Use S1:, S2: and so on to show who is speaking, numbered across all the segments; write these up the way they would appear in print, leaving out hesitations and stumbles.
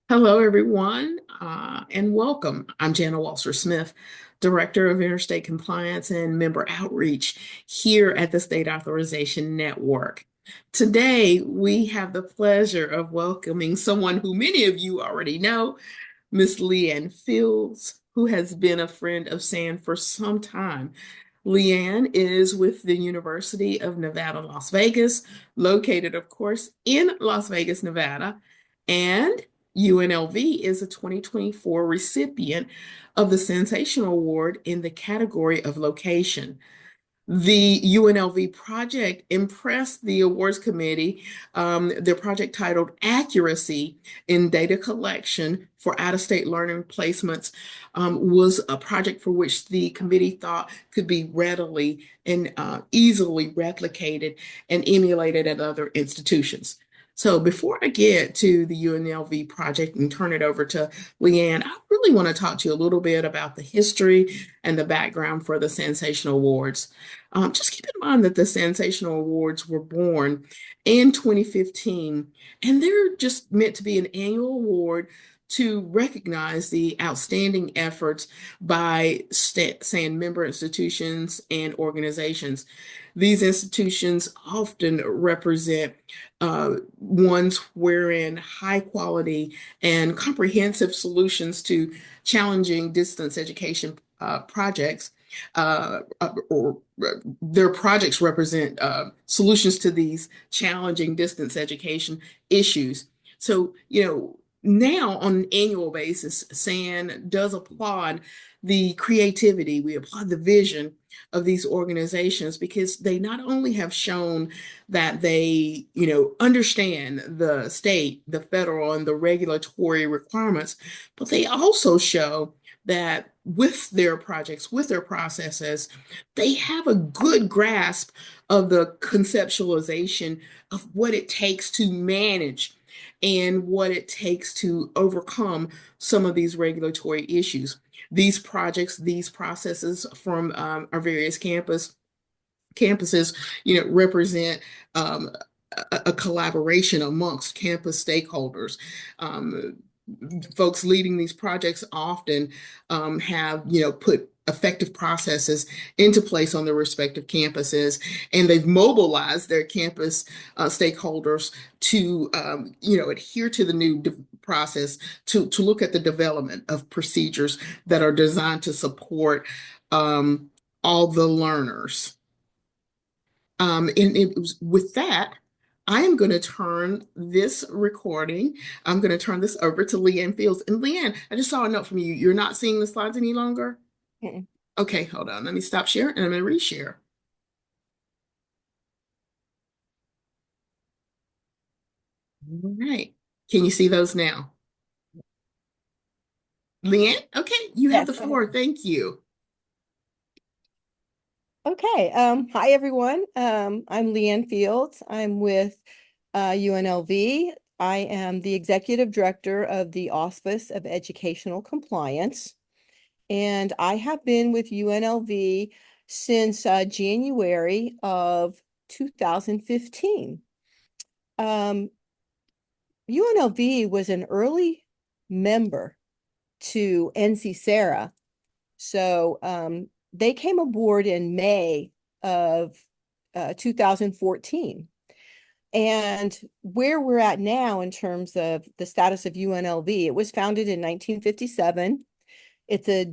S1: Hello, everyone, and welcome. I'm Jana Walser-Smith, Director of Interstate Compliance and Member Outreach here at the State Authorization Network. Today, we have the pleasure of welcoming someone who many of you already know, Miss Leanne Fields, who has been a friend of SAN for some time. Leanne is with the University of Nevada, Las Vegas, located, of course, in Las Vegas, Nevada, and UNLV is a 2024 recipient of the Sensational Award in the category of location. The UNLV project impressed the awards committee. Their project titled Accuracy in Data Collection for Out-of-State Learning Placements was a project for which the committee thought could be readily and easily replicated and emulated at other institutions. So before I get to the UNLV project and turn it over to Leanne, I really want to talk to you a little bit about the history and the background for the Sensational Awards. Just keep in mind that the Sensational Awards were born in 2015, and they're just meant to be an annual award to recognize the outstanding efforts by SAN member institutions and organizations. These institutions often represent ones wherein high quality and comprehensive solutions to challenging distance education projects or their projects represent solutions to these challenging distance education issues. So, now on an annual basis, SAN does applaud the creativity, we applaud the vision of these organizations because they not only have shown that they, understand the state, the federal, and the regulatory requirements, but they also show that with their projects, with their processes, they have a good grasp of the conceptualization of what it takes to manage and what it takes to overcome some of these regulatory issues. These projects, these processes from our various campuses, represent a collaboration amongst campus stakeholders. Um, Folks leading these projects often have, put effective processes into place on their respective campuses, and they've mobilized their campus stakeholders to, adhere to the new process, to look at the development of procedures that are designed to support all the learners. And with that, I am going to turn this recording, I'm going to turn this over to Leanne Fields. And Leanne, I just saw a note from you. You're not seeing the slides any longer?
S2: Mm-mm.
S1: Okay, hold on. Let me stop sharing and I'm going to reshare. All right. Can you see those now? Leanne? Okay, you have
S2: Yes,
S1: the
S2: go ahead.
S1: floor. Thank you.
S2: Okay. Hi, everyone. I'm Leanne Fields. I'm with UNLV. I am the Executive Director of the Office of Educational Compliance, and I have been with UNLV since January of 2015. Um, UNLV was an early member to NC Sarah. So they came aboard in May of 2014. And where we're at now in terms of the status of UNLV, it was founded in 1957. It's a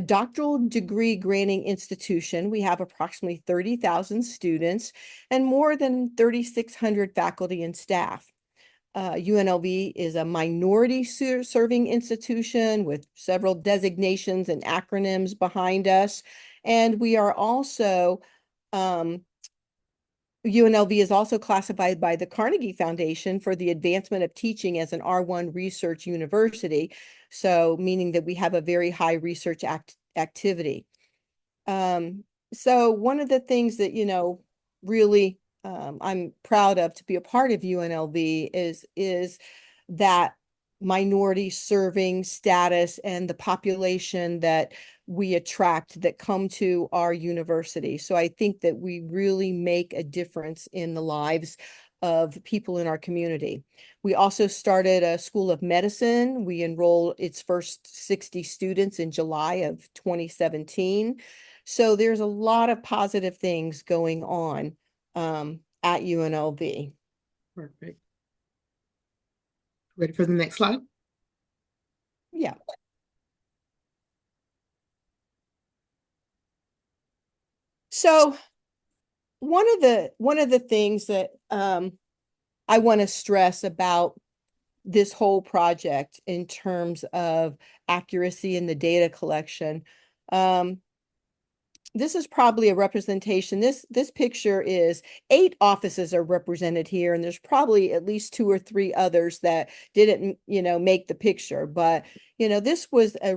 S2: doctoral degree granting institution. We have approximately 30,000 students and more than 3,600 faculty and staff. UNLV is a minority serving institution with several designations and acronyms behind us. And we are also, UNLV is also classified by the Carnegie Foundation for the advancement of teaching as an R1 research university. So meaning that we have a very high research activity. So one of the things that, really I'm proud of to be a part of UNLV is that minority serving status and the population that we attract that come to our university. So I think that we really make a difference in the lives of people in our community. We also started a school of medicine. We enrolled its first 60 students in July of 2017. So there's a lot of positive things going on at UNLV.
S1: Perfect. Ready for the next slide?
S2: Yeah. So one of the things that I want to stress about this whole project in terms of accuracy in the data collection. This is probably a representation. This picture is 8 offices are represented here, and there's probably at least 2 or 3 others that didn't, make the picture. But, this was a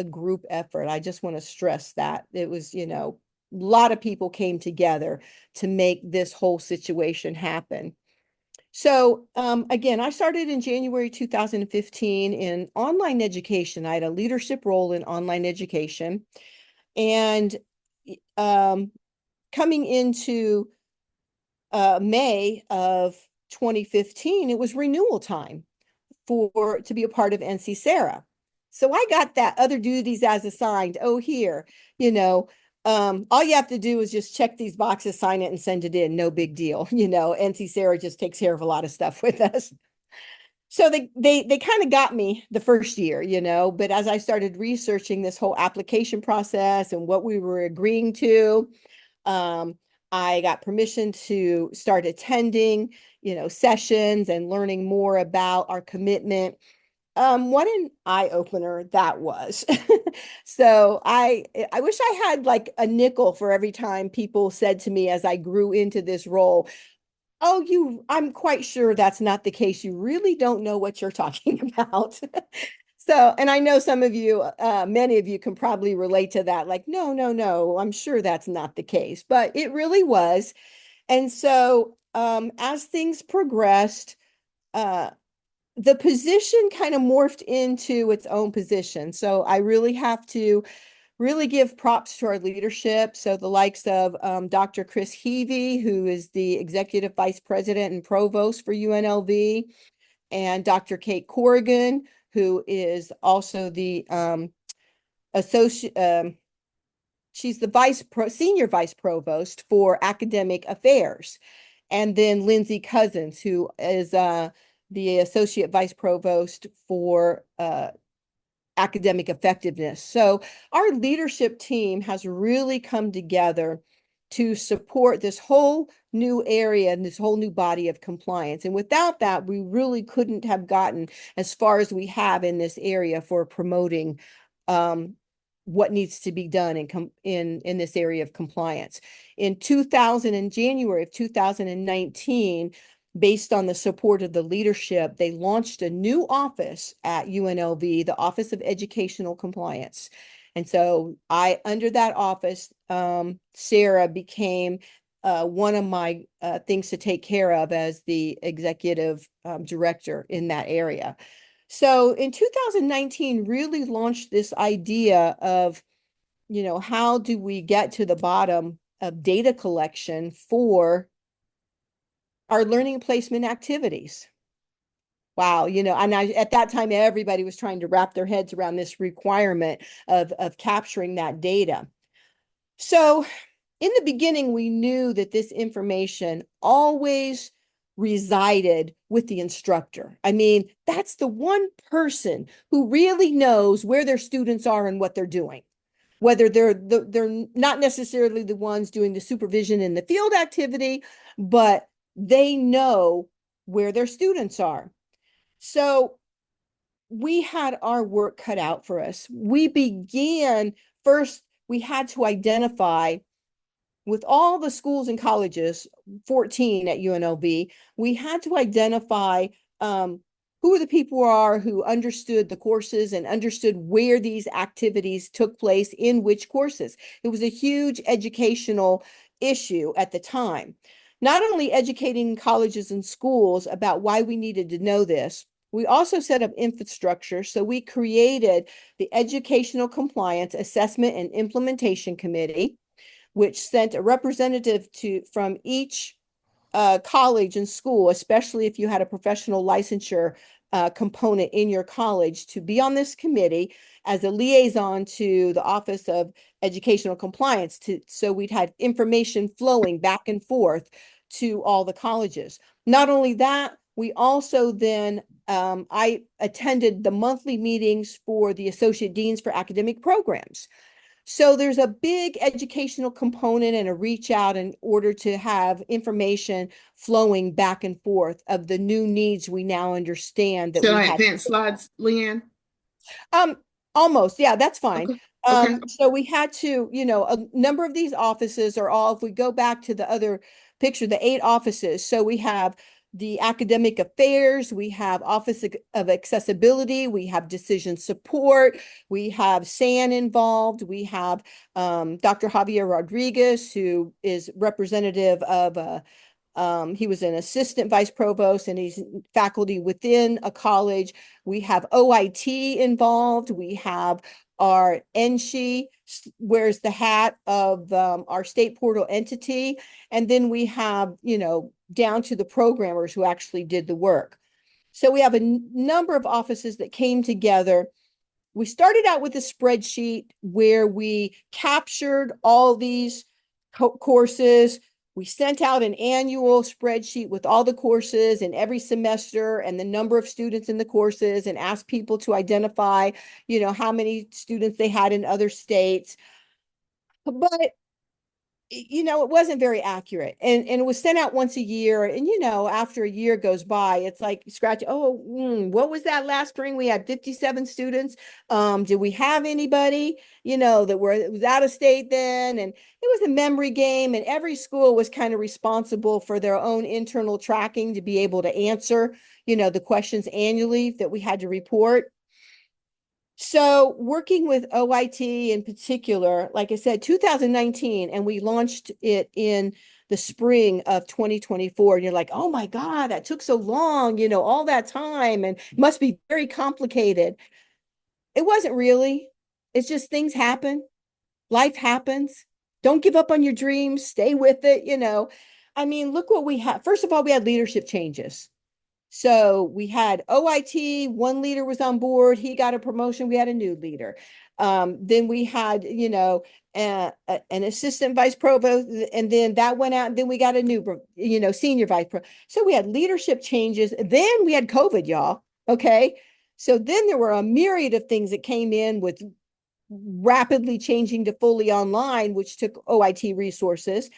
S2: group effort. I just want to stress that. It was, a lot of people came together to make this whole situation happen. So again, I started in January 2015 in online education. I had a leadership role in online education. And um, coming into May of 2015, it was renewal time to be a part of NC Sarah. So I got that other duties as assigned. Oh, here, all you have to do is just check these boxes, sign it, and send it in. No big deal. NC Sarah just takes care of a lot of stuff with us. So they kind of got me the first year, but as I started researching this whole application process and what we were agreeing to, um, I got permission to start attending, sessions and learning more about our commitment. What an eye opener that was. So I wish I had like a nickel for every time people said to me as I grew into this role, "Oh, I'm quite sure that's not the case. You really don't know what you're talking about." So, and I know some of you, many of you can probably relate to that. Like, no, no, no, I'm sure that's not the case, but it really was. And so, as things progressed, uh, the position kind of morphed into its own position. So I really have to really give props to our leadership. So the likes of Dr. Chris Heavey, who is the Executive Vice President and Provost for UNLV, and Dr. Kate Corrigan, who is also the associate, she's the senior vice provost for academic affairs. And then Lindsay Cousins, who is the associate vice provost for academic effectiveness. So our leadership team has really come together to support this whole new area and this whole new body of compliance. And without that, we really couldn't have gotten as far as we have in this area for promoting what needs to be done in this area of compliance. In January of 2019, based on the support of the leadership, they launched a new office at UNLV, the Office of Educational Compliance. And so under that office, Sarah became one of my things to take care of as the executive director in that area. So in 2019, really launched this idea of, how do we get to the bottom of data collection for our learning placement activities? Wow, and at that time, everybody was trying to wrap their heads around this requirement of capturing that data. So in the beginning, we knew that this information always resided with the instructor. I mean, that's the one person who really knows where their students are and what they're doing, whether they're not necessarily the ones doing the supervision in the field activity, but they know where their students are. So we had our work cut out for us. We began first, we had to identify with all the schools and colleges, 14 at UNLV, we had to identify who the people are who understood the courses and understood where these activities took place in which courses. It was a huge educational issue at the time. Not only educating colleges and schools about why we needed to know this, we also set up infrastructure. So we created the Educational Compliance Assessment and Implementation Committee, which sent a representative from each college and school, especially if you had a professional licensure component in your college, to be on this committee as a liaison to the Office of Educational Compliance, so we'd had information flowing back and forth to all the colleges. Not only that, we also then I attended the monthly meetings for the associate deans for academic programs. So there's a big educational component and a reach out in order to have information flowing back and forth of the new needs we now understand that
S1: Should
S2: we
S1: I
S2: had.
S1: advance slides, Leanne?
S2: Um, Almost, yeah, that's fine.
S1: Okay. Okay.
S2: So we had to, a number of these offices are all, if we go back to the other picture, the 8 offices. So we have the academic affairs, we have office of accessibility, we have decision support, we have SAN involved, we have Dr. Javier Rodriguez, who is representative of he was an assistant vice provost and he's faculty within a college. We have OIT involved. We have our NSHE wears the hat of our state portal entity. And then we have, down to the programmers who actually did the work. So we have a number of offices that came together. We started out with a spreadsheet where we captured all these courses. We sent out an annual spreadsheet with all the courses in every semester and the number of students in the courses, and asked people to identify, how many students they had in other states. But it wasn't very accurate, and it was sent out once a year. And after a year goes by, it's like scratch. Oh, what was that last spring? We had 57 students. Did we have anybody that was out of state then? And it was a memory game, and every school was kind of responsible for their own internal tracking to be able to answer the questions annually that we had to report. So working with OIT in particular, like I said, 2019, and we launched it in the spring of 2024. And you're like, oh my God, that took so long, all that time, and it must be very complicated. It wasn't really. It's just things happen. Life happens. Don't give up on your dreams. Stay with it. I mean, look what we had. First of all, we had leadership changes. So we had OIT, one leader was on board, he got a promotion, we had a new leader. Then we had, an assistant vice provost, and then that went out, and then we got a new, senior vice pro. So we had leadership changes. Then we had COVID, y'all. Okay. So then there were a myriad of things that came in with rapidly changing to fully online, which took OIT resources.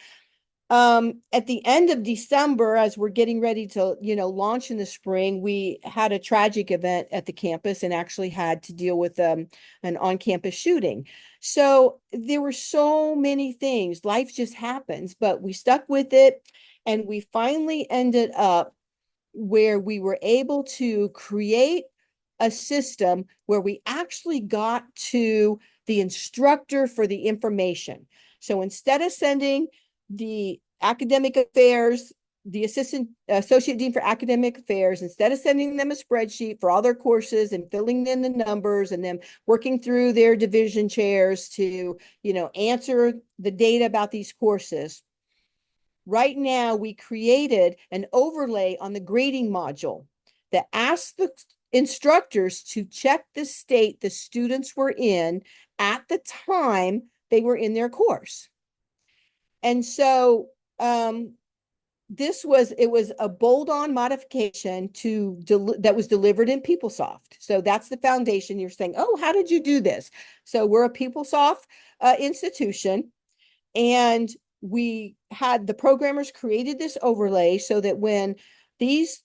S2: At the end of December, as we're getting ready to, launch in the spring, we had a tragic event at the campus and actually had to deal with an on-campus shooting. So there were so many things. Life just happens, but we stuck with it, and we finally ended up where we were able to create a system where we actually got to the instructor for the information. So instead of sending the academic affairs, the associate dean for academic affairs, instead of sending them a spreadsheet for all their courses and filling in the numbers and them working through their division chairs to, answer the data about these courses, right now we created an overlay on the grading module that asks the instructors to check the state the students were in at the time they were in their course. And so it was a bolt-on modification that was delivered in PeopleSoft. So that's the foundation. You're saying, oh, how did you do this? So we're a PeopleSoft institution, and we had the programmers created this overlay so that when these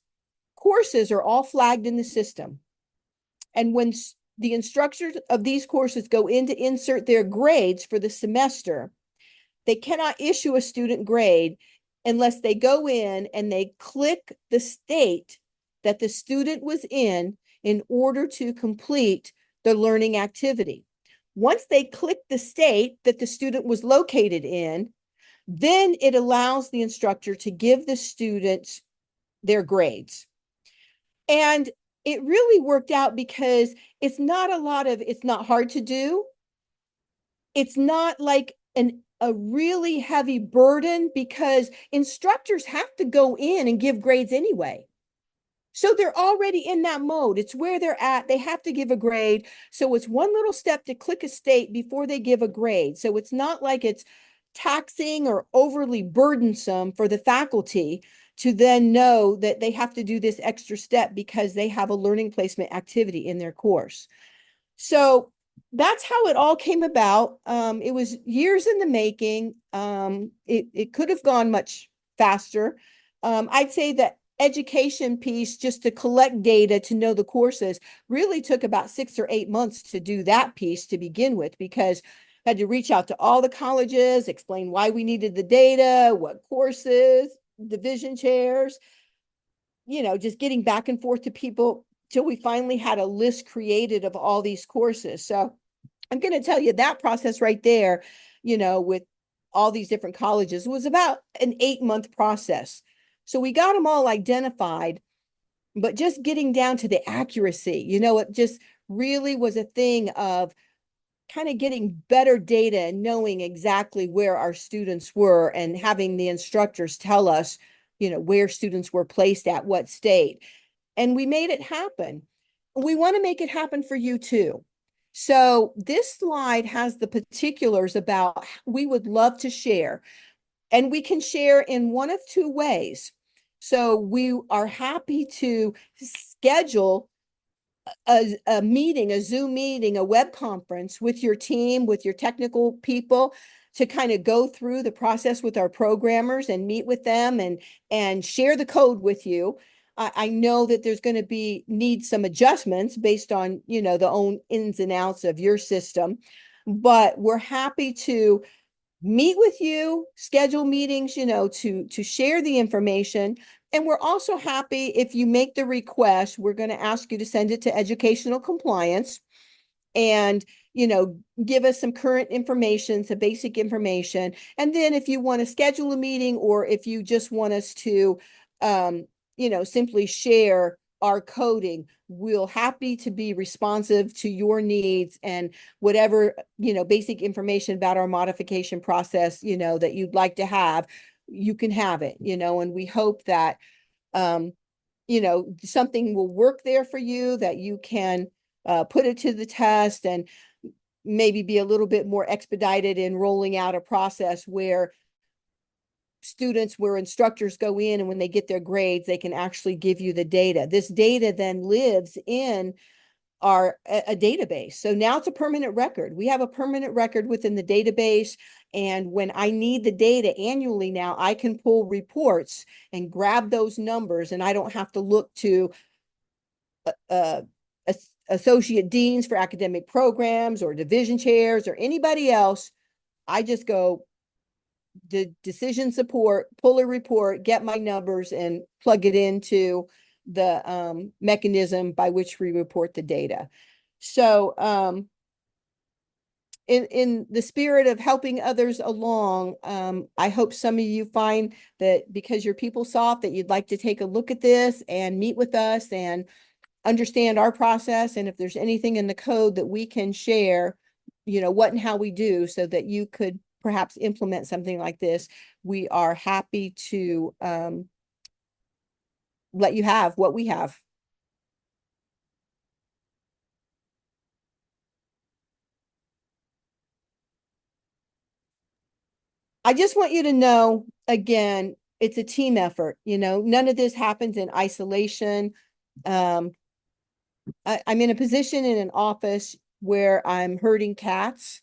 S2: courses are all flagged in the system, and when the instructors of these courses go in to insert their grades for the semester, they cannot issue a student grade unless they go in and they click the state that the student was in order to complete the learning activity. Once they click the state that the student was located in, then it allows the instructor to give the students their grades. And it really worked out because it's not hard to do. It's not like an a really heavy burden because instructors have to go in and give grades anyway. So they're already in that mode. It's where they're at. They have to give a grade. So it's one little step to click a state before they give a grade. So it's not like it's taxing or overly burdensome for the faculty to then know that they have to do this extra step because they have a learning placement activity in their course. So that's how it all came about. It was years in the making. It could have gone much faster. I'd say that education piece, just to collect data to know the courses, really took about 6 or 8 months to do that piece to begin with, because I had to reach out to all the colleges, explain why we needed the data, what courses, division chairs, just getting back and forth to people till we finally had a list created of all these courses. So I'm going to tell you that process right there, with all these different colleges was about an 8 month process. So we got them all identified, but just getting down to the accuracy, it just really was a thing of kind of getting better data and knowing exactly where our students were and having the instructors tell us, where students were placed at what state. And we made it happen. We want to make it happen for you too. So this slide has the particulars about we would love to share, and we can share in one of two ways. So we are happy to schedule a meeting, a Zoom meeting, a web conference with your team, with your technical people, to kind of go through the process with our programmers and meet with them and share the code with you. I know that there's going to need some adjustments based on, the own ins and outs of your system, but we're happy to meet with you, schedule meetings, to share the information. And we're also happy if you make the request, we're going to ask you to send it to educational compliance and, give us some current information, some basic information. And then if you want to schedule a meeting, or if you just want us to, simply share our coding, we'll happy to be responsive to your needs, and whatever, basic information about our modification process, that you'd like to have, you can have it, and we hope that, something will work there for you, that you can put it to the test and maybe be a little bit more expedited in rolling out a process where instructors go in, and when they get their grades, they can actually give you the data. This data then lives in a database. So now it's a permanent record. We have a permanent record within the database. And when I need the data annually now, I can pull reports and grab those numbers, and I don't have to look to uh, associate deans for academic programs or division chairs or anybody else. I just go the decision support, pull a report, get my numbers, and plug it into the mechanism by which we report the data. So in the spirit of helping others along, I hope some of you find that because you're PeopleSoft, that you'd like to take a look at this and meet with us and understand our process. And if there's anything in the code that we can share, what and how we do, so that you could perhaps implement something like this, we are happy to let you have what we have. I just want you to know, again, it's a team effort. None of this happens in isolation. Um, I'm in a position in an office where I'm herding cats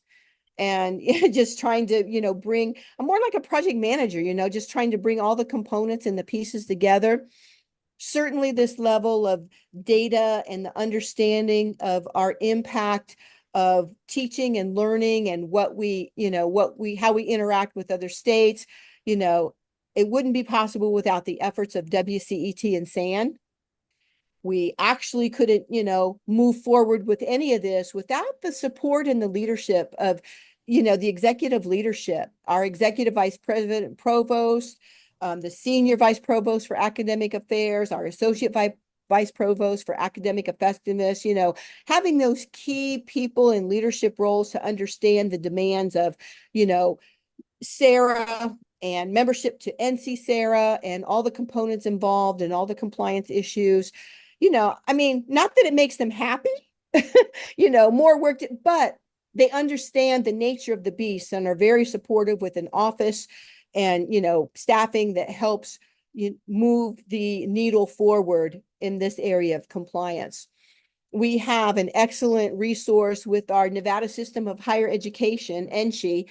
S2: and just trying to, I'm more like a project manager, just trying to bring all the components and the pieces together. Certainly this level of data and the understanding of our impact of teaching and learning, and how we interact with other states, it wouldn't be possible without the efforts of WCET and SAN. We actually couldn't, move forward with any of this without the support and the leadership of, the executive leadership, our executive vice president and provost, the senior vice provost for academic affairs, our associate vice provost for academic effectiveness, having those key people in leadership roles to understand the demands of, Sarah and membership to NC Sarah and all the components involved and all the compliance issues. I mean, not that it makes them happy, more work, but they understand the nature of the beast and are very supportive with an office and, staffing that helps you move the needle forward in this area of compliance. We have an excellent resource with our Nevada System of Higher Education, NSHE,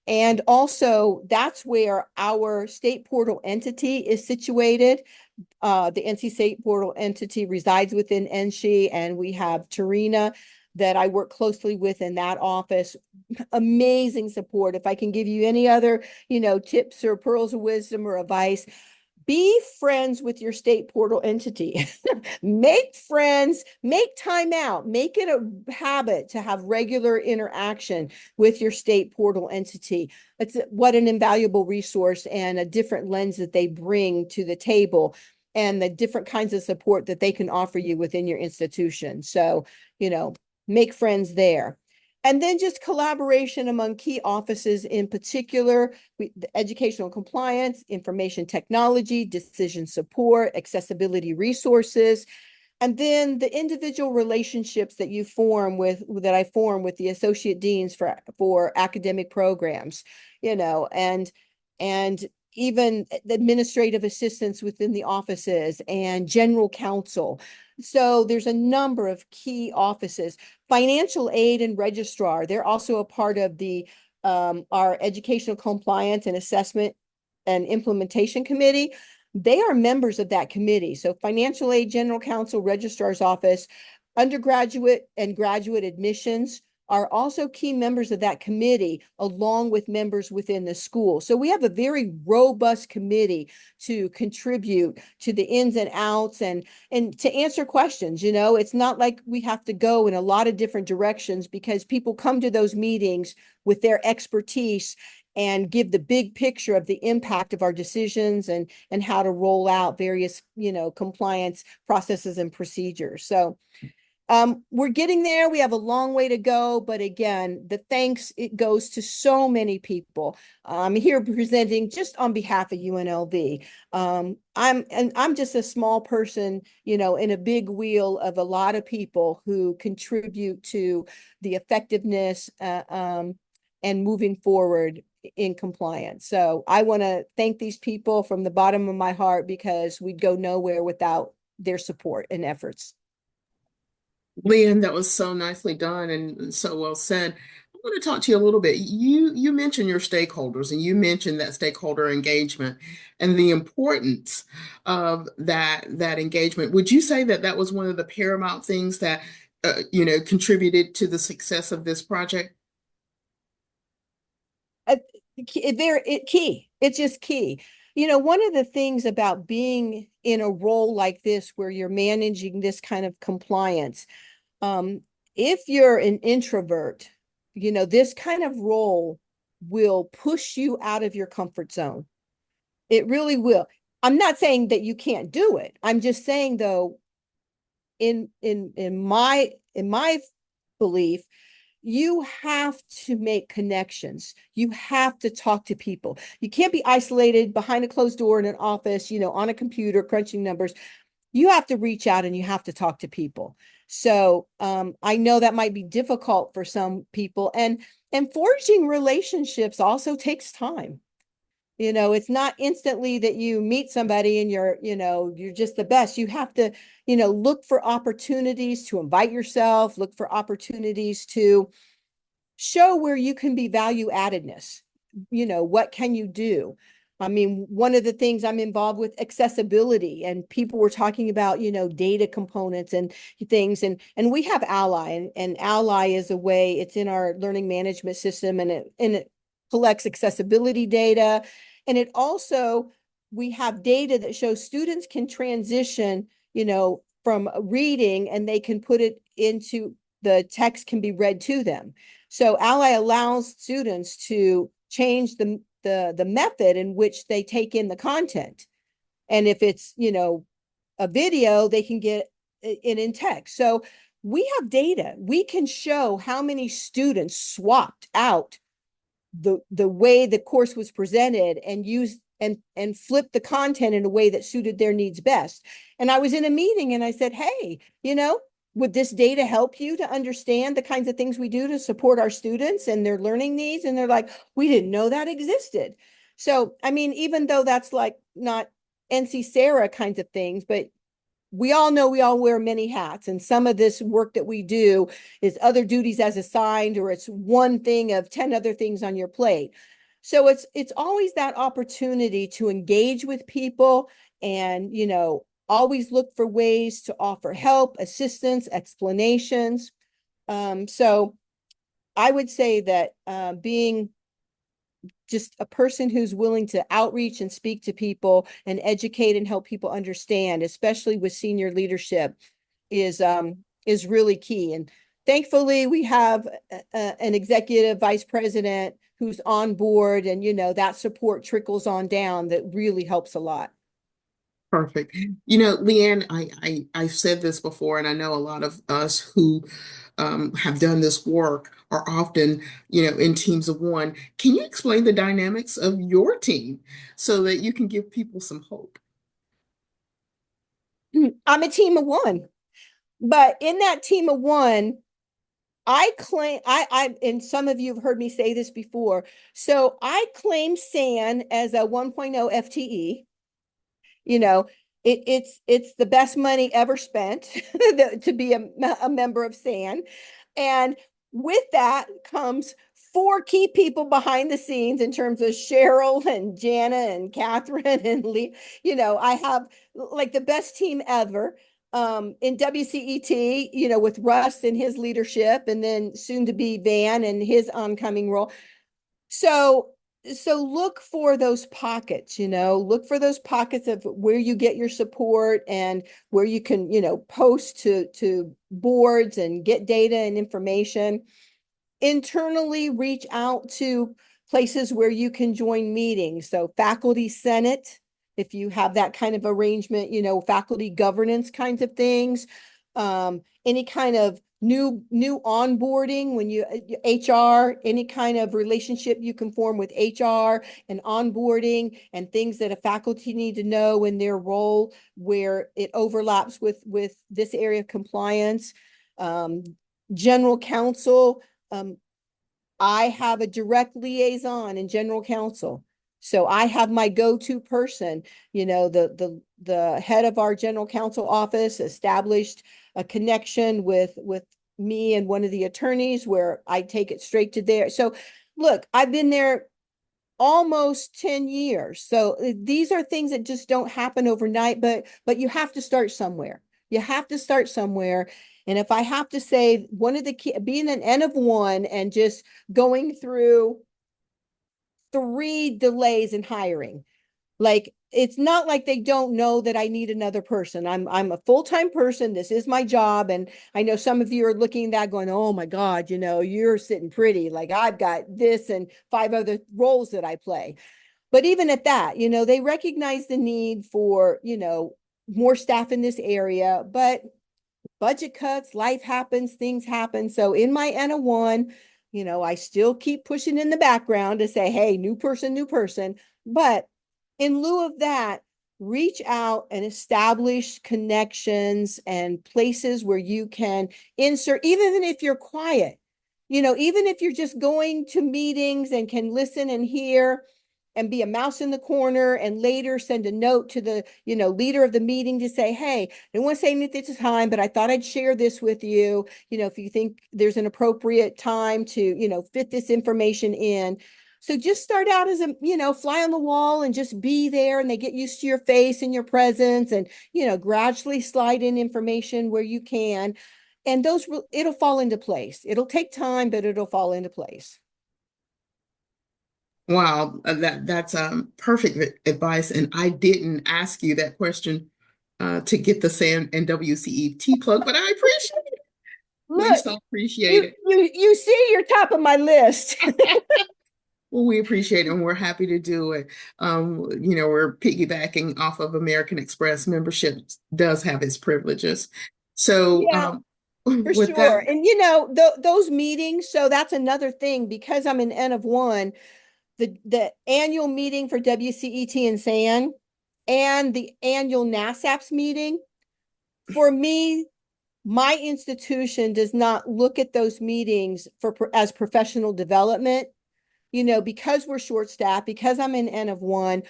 S2: and also that's where our state portal entity is situated. The NC State portal entity resides within NSHE, and we have Tarina that I work closely with in that office. Amazing support. If I can give you any other, tips or pearls of wisdom or advice, be friends with your state portal entity. Make friends, make time out, make it a habit to have regular interaction with your state portal entity. It's what an invaluable resource and a different lens that they bring to the table and the different kinds of support that they can offer you within your institution. So, make friends there. And then just collaboration among key offices, in particular, the educational compliance, information technology, decision support, accessibility resources, and then the individual relationships that I form with the associate deans for academic programs, and even the administrative assistants within the offices and general counsel. So there's a number of key offices. Financial aid and registrar, they're also a part of our educational compliance and assessment and implementation committee. They are members of that committee. So financial aid, general counsel, registrar's office, undergraduate and graduate admissions are also key members of that committee, along with members within the school. So we have a very robust committee to contribute to the ins and outs and to answer questions. It's not like we have to go in a lot of different directions because people come to those meetings with their expertise and give the big picture of the impact of our decisions and how to roll out various, compliance processes and procedures. So we're getting there. We have a long way to go, but again, the thanks, it goes to so many people. I'm here presenting just on behalf of UNLV. I'm just a small person, in a big wheel of a lot of people who contribute to the effectiveness and moving forward in compliance. So I want to thank these people from the bottom of my heart because we'd go nowhere without their support and efforts.
S1: Leanne, that was so nicely done and so well said. I want to talk to you a little bit. You mentioned your stakeholders and you mentioned that stakeholder engagement and the importance of that engagement. Would you say that that was one of the paramount things that contributed to the success of this project?
S2: Key. It's just key. One of the things about being in a role like this where you're managing this kind of compliance, if you're an introvert, this kind of role will push you out of your comfort zone. It really will. I'm not saying that you can't do it. I'm just saying though, in my belief, you have to make connections. You have to talk to people. You can't be isolated behind a closed door in an office, on a computer crunching numbers. You have to reach out and you have to talk to people. So I know that might be difficult for some people, and forging relationships also takes time. It's not instantly that you meet somebody and you're just the best. You have to, look for opportunities to invite yourself, look for opportunities to show where you can be value addedness. What can you do? I mean, one of the things I'm involved with accessibility, and people were talking about, data components and things. And we have Ally, and Ally is a way, it's in our learning management system, and it collects accessibility data. And it also, we have data that shows students can transition, from reading and they can put it into the text can be read to them. So Ally allows students to change the method in which they take in the content. And if it's, a video, they can get it in text. So we have data. We can show how many students swapped out the way the course was presented and used and flipped the content in a way that suited their needs best. And I was in a meeting and I said, hey, would this data help you to understand the kinds of things we do to support our students and their learning needs? And they're like, we didn't know that existed. So, I mean, even though that's like not NC Sarah kinds of things, but we all know we all wear many hats, and some of this work that we do is other duties as assigned, or it's one thing of 10 other things on your plate. So it's always that opportunity to engage with people and, always look for ways to offer help, assistance, explanations. So I would say that being just a person who's willing to outreach and speak to people and educate and help people understand, especially with senior leadership, is really key. And thankfully, we have an executive vice president who's on board, and that support trickles on down that really helps a lot.
S1: Perfect. Leanne, I've said this before, and I know a lot of us who have done this work are often, in teams of one. Can you explain the dynamics of your team so that you can give people some hope?
S2: I'm a team of one, but in that team of one, I claim and some of you have heard me say this before. So I claim SAN as a 1.0 FTE. You know, it's the best money ever spent to be a member of SAN. And with that comes four key people behind the scenes in terms of Cheryl and Jana and Catherine and Lee. I have like the best team ever in WCET, with Russ and his leadership, and then soon to be Van and his oncoming role. So look for those pockets, look for those pockets of where you get your support and where you can, post to boards and get data and information. Internally, reach out to places where you can join meetings. So faculty senate, if you have that kind of arrangement, faculty governance kinds of things. Any kind of new onboarding when you HR, any kind of relationship you can form with HR and onboarding and things that a faculty need to know in their role where it overlaps with this area of compliance. Um, General counsel, I have a direct liaison in general counsel. So I have my go-to person, the head of our general counsel office established a connection with me and one of the attorneys where I take it straight to there. So look, I've been there almost 10 years. So these are things that just don't happen overnight, but you have to start somewhere. You have to start somewhere. And if I have to say one of the key, being an N of one and just going through 3 delays in hiring, like it's not like they don't know that I need another person. I'm a full-time person. This is my job. And I know some of you are looking at that going, oh my God, you're sitting pretty. Like I've got this and 5 other roles that I play. But even at that, they recognize the need for, more staff in this area, but budget cuts, life happens, things happen. So in my N1, I still keep pushing in the background to say, hey, new person, new person. But in lieu of that, reach out and establish connections and places where you can insert, even if you're quiet, even if you're just going to meetings and can listen and hear and be a mouse in the corner and later send a note to the leader of the meeting to say, hey, I didn't want to say anything at this time, but I thought I'd share this with you, if you think there's an appropriate time to fit this information in. So just start out as a fly on the wall and just be there, and they get used to your face and your presence, and gradually slide in information where you can, and it'll fall into place. It'll take time, but it'll fall into place.
S1: Wow, that's perfect advice. And I didn't ask you that question to get the SAN and WCET plug, but I appreciate it. We
S2: Look,
S1: so appreciate
S2: you
S1: it.
S2: you see you're top of my list.
S1: Well, we appreciate it and we're happy to do it. We're piggybacking off of American Express. Membership does have its privileges. So,
S2: Yeah. For
S1: with
S2: sure.
S1: that.
S2: And those meetings, so that's another thing because I'm an N of one, the annual meeting for WCET and SAN and the annual NASAPS meeting, for me, my institution does not look at those meetings as professional development. Because we're short staffed, because I'm an N of one,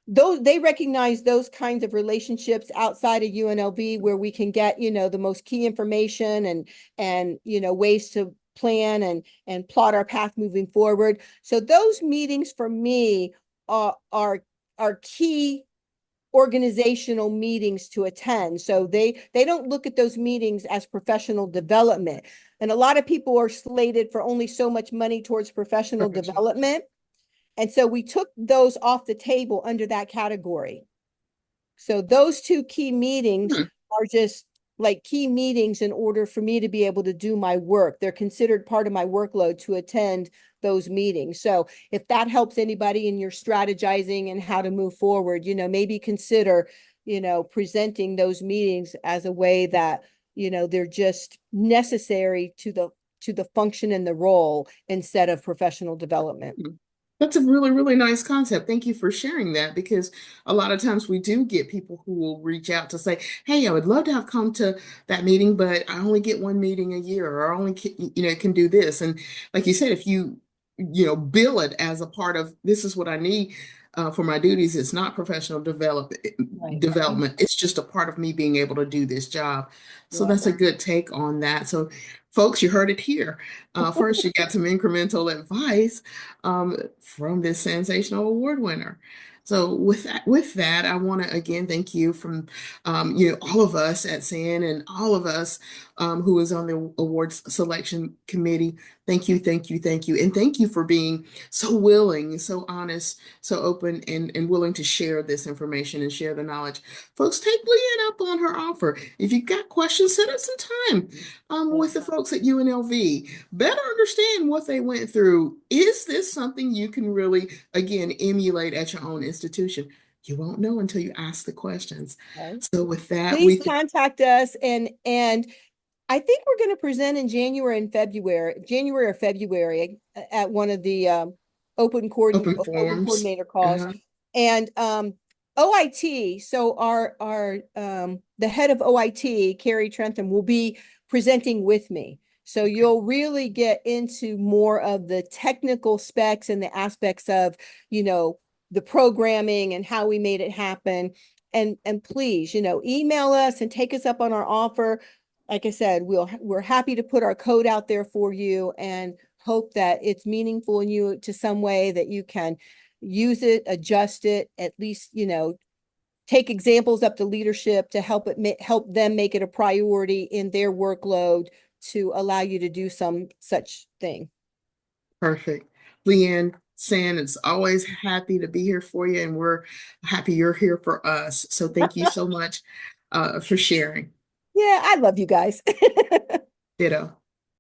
S2: they recognize those kinds of relationships outside of UNLV where we can get, the most key information and ways to plan and plot our path moving forward. So those meetings for me are key organizational meetings to attend. So they don't look at those meetings as professional development. And a lot of people are slated for only so much money towards professional
S1: Professional.
S2: development. And so we took those off the table under that category. So those two key meetings
S1: Hmm.
S2: are just like key meetings in order for me to be able to do my work. They're considered part of my workload to attend those meetings. So if that helps anybody in your strategizing and how to move forward, maybe consider, presenting those meetings as a way that, they're just necessary to the function and the role instead of professional development.
S1: That's a really, really nice concept. Thank you for sharing that because a lot of times we do get people who will reach out to say, "Hey, I would love to have come to that meeting, but I only get one meeting a year, or I only can do this." And like you said, if bill it as a part of this is what I need for my duties, it's not professional
S2: Right.
S1: development. It's just a part of me being able to do this job. So
S2: Yeah.
S1: that's a good take on that. So, folks, you heard it here. First, you got some incremental advice from this sensational award winner. So with that, I want to again thank you from all of us at SAN and all of us who is on the awards selection committee. Thank you, thank you, thank you, and thank you for being so willing, so honest, so open, and willing to share this information and share the knowledge. Folks, take Leanne up on her offer. If you've got questions, set up some time with the folks at UNLV. Better understand what they went through. Is this something you can really, again, emulate at your own institution? You won't know until you ask the questions.
S2: Right.
S1: So with that,
S2: Please contact us and I think we're going to present in January or February at one of the
S1: open
S2: open
S1: forums.
S2: coordinator calls.
S1: Uh-huh.
S2: And OIT, so our the head of OIT, Carrie Trentham, will be presenting with me. So
S1: Okay.
S2: you'll really get into more of the technical specs and the aspects of, the programming and how we made it happen. And please, email us and take us up on our offer. Like I said, we're happy to put our code out there for you and hope that it's meaningful in you to some way that you can use it, adjust it, at least, take examples up to leadership to help them make it a priority in their workload to allow you to do some such thing.
S1: Perfect. Leanne, San, it's always happy to be here for you, and we're happy you're here for us. So thank you so much for sharing.
S2: Yeah, I love you guys.
S1: Ditto.